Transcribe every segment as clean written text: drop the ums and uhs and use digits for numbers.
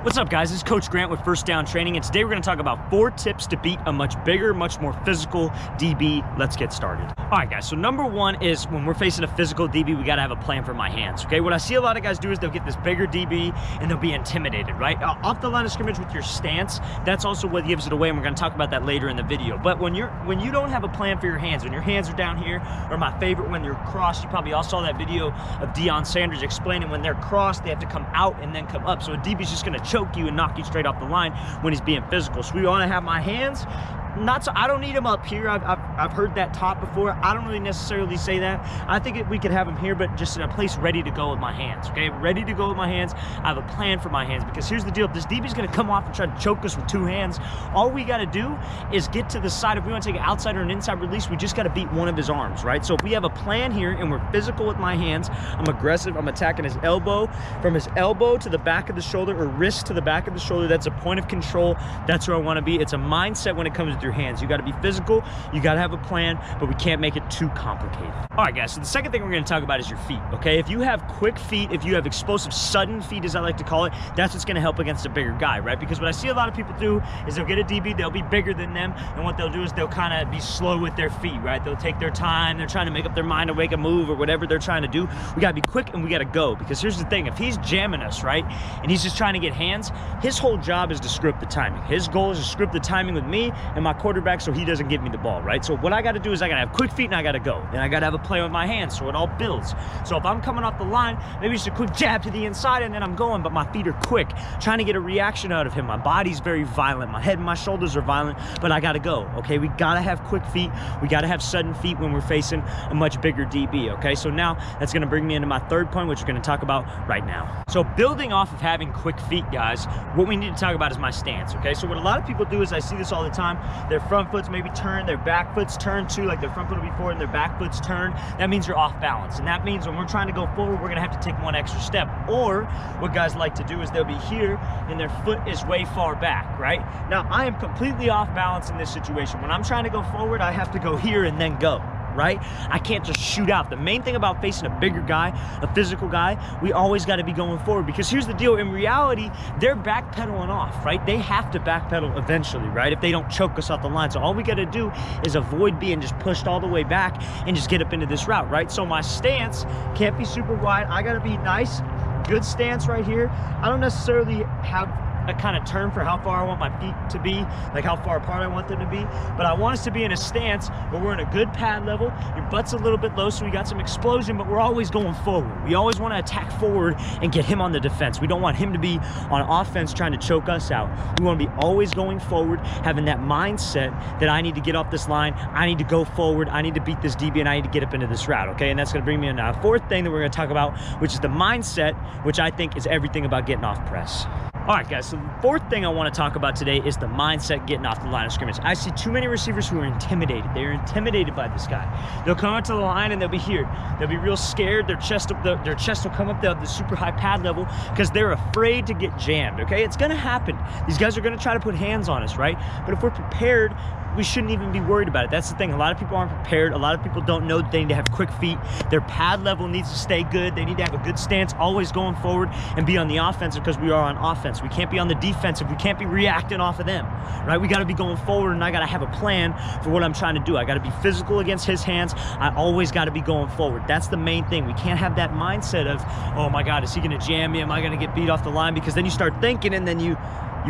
What's up, guys? This is Coach Grant with First Down Training, and today we're going to talk about 4 tips to beat a much bigger, much more physical DB. Let's get started. All right, guys, so number 1 is when we're facing a physical DB, we got to have a plan for my hands, okay? What I see a lot of guys do is they'll get this bigger DB and they'll be intimidated, right? Off the line of scrimmage with your stance, that's also what gives it away, and we're going to talk about that later in the video. But when you don't have a plan for your hands, when your hands are down here, or my favorite, when they're crossed, you probably all saw that video of Deion Sanders explaining when they're crossed, they have to come out and then come up. So a DB's just going to choke you and knock you straight off the line when he's being physical. So we want to have my hands, I don't need him up here. I've heard that taught before. I don't really necessarily say that. I think we could have him here, but just in a place ready to go with my hands, okay? Ready to go with my hands. I have a plan for my hands, because here's the deal. If this DB's going to come off and try to choke us with 2 hands, all we got to do is get to the side. If we want to take an outside or an inside release, we just got to beat one of his arms, right? So if we have a plan here and we're physical with my hands, I'm aggressive, I'm attacking his elbow, from his elbow to the back of the shoulder, or wrist to the back of the shoulder. That's a point of control. That's where I want to be. It's a mindset when it comes to your hands. You got to be physical, you got to have a plan, but we can't make it too complicated. All right, guys, so the second thing we're going to talk about is your feet, okay? If you have quick feet, if you have explosive, sudden feet, as I like to call it, that's what's going to help against a bigger guy, right? Because what I see a lot of people do is they'll get a DB, they'll be bigger than them, and what they'll do is they'll kind of be slow with their feet, right? They'll take their time, they're trying to make up their mind to make a move or whatever they're trying to do. We got to be quick and we got to go, because here's the thing. If he's jamming us, right, and he's just trying to get hands, his whole job is to screw up the timing. His goal is to screw up the timing with me and my quarterback so he doesn't give me the ball, right? So what I got to do is I got to have quick feet and I got to go. And I got to have a play with my hands, so it all builds. So if I'm coming off the line, maybe just a quick jab to the inside and then I'm going, but my feet are quick, trying to get a reaction out of him. My body's very violent. My head and my shoulders are violent, but I got to go, okay? We got to have quick feet. We got to have sudden feet when we're facing a much bigger DB, okay? So now that's going to bring me into my third point, which we're going to talk about right now. So building off of having quick feet, guys, what we need to talk about is my stance, okay? So what a lot of people do is, I see this all the time, their front foot's maybe turned, their back foot's turned too, like their front foot will be forward and their back foot's turned. That means you're off balance, and that means when we're trying to go forward, we're gonna have to take one extra step. Or what guys like to do is they'll be here and their foot is way far back, right? Now I am completely off balance in this situation. When I'm trying to go forward, I have to go here and then go, right? I can't just shoot out. The main thing about facing a bigger guy, a physical guy, we always got to be going forward, because here's the deal. In reality, they're backpedaling off, right? They have to backpedal eventually, right? If they don't choke us off the line. So all we got to do is avoid being just pushed all the way back and just get up into this route, right? So my stance can't be super wide. I got to be nice, good stance right here. I don't necessarily have a kind of term for how far I want my feet to be, like how far apart I want them to be, but I want us to be in a stance where we're in a good pad level. Your butt's a little bit low, so we got some explosion, but we're always going forward. We always want to attack forward and get him on the defense. We don't want him to be on offense trying to choke us out. We want to be always going forward, having that mindset that I need to get off this line, I need to go forward, I need to beat this DB, and I need to get up into this route, okay? And that's going to bring me into a fourth thing that we're going to talk about, which is the mindset, which I think is everything about getting off press. All right, guys, so the fourth thing I want to talk about today is the mindset getting off the line of scrimmage. I see too many receivers who are intimidated. They're intimidated by this guy. They'll come out to the line and they'll be here. They'll be real scared. Their chest will come up. They'll have the super high pad level because they're afraid to get jammed, okay? It's going to happen. These guys are going to try to put hands on us, right? But if we're prepared, we shouldn't even be worried about it. That's the thing. A lot of people aren't prepared. A lot of people don't know that they need to have quick feet. Their pad level needs to stay good. They need to have a good stance, always going forward, and be on the offensive, because we are on offense. We can't be on the defensive. We can't be reacting off of them, right? We got to be going forward, and I got to have a plan for what I'm trying to do. I got to be physical against his hands. I always got to be going forward. That's the main thing. We can't have that mindset of, oh my God, is he going to jam me? Am I going to get beat off the line? Because then you start thinking and then you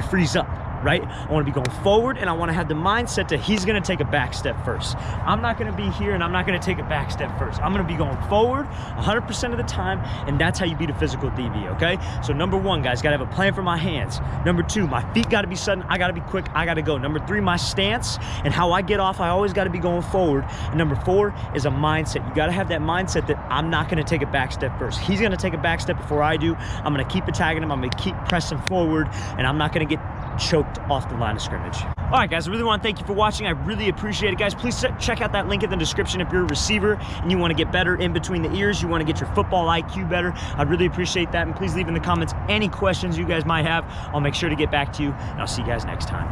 freeze up, right? I want to be going forward, and I want to have the mindset that he's going to take a back step first. I'm not going to be here and I'm not going to take a back step first. I'm going to be going forward 100% of the time, and that's how you beat a physical DB, okay? So number 1, guys, got to have a plan for my hands. Number 2, my feet got to be sudden. I got to be quick. I got to go. Number 3, my stance and how I get off. I always got to be going forward. And number 4 is a mindset. You got to have that mindset that I'm not going to take a back step first. He's going to take a back step before I do. I'm going to keep attacking him. I'm going to keep pressing forward, and I'm not going to get choked off the line of scrimmage. All right, guys, I really want to thank you for watching. I really appreciate it, guys. Please check out that link in the description if you're a receiver and you want to get better in between the ears, you want to get your football IQ better. I'd really appreciate that, and please leave in the comments any questions you guys might have. I'll make sure to get back to you, and I'll see you guys next time.